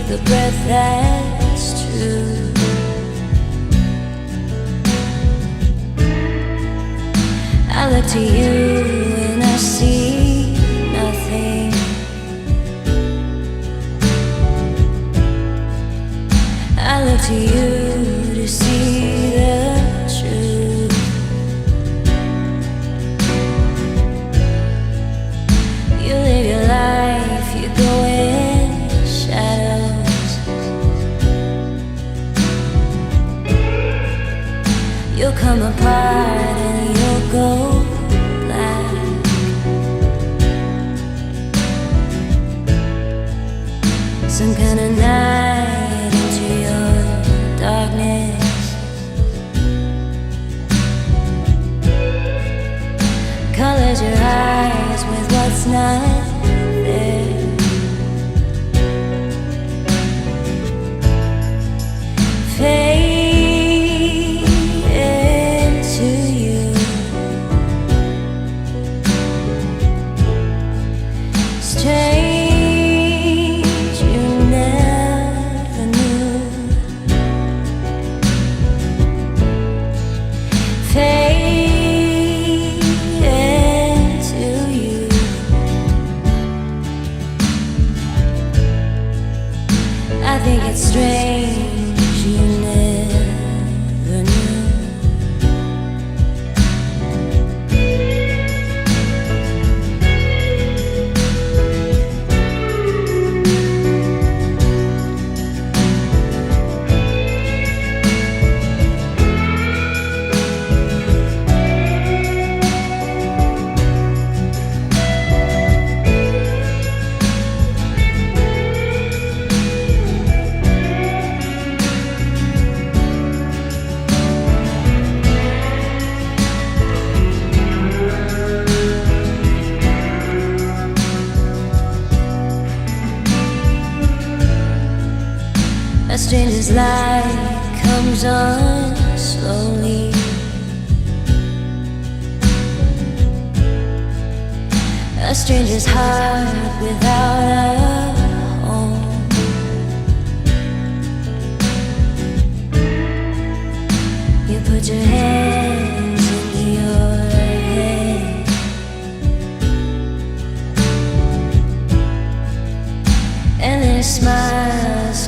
the breath that's true. I look to you and I see nothing. I look to you to see the truth. You live your life, you go in shadows. You'll come apart and you'll go black. Some kind of night into your darkness. Colors your eyes with what's not there. Fade into you. Strange, you never knew. Fade into you. I think it's strange you never knew. A stranger's light comes on slowly. A stranger's heart without a home. You put your hands into your head. And their smiles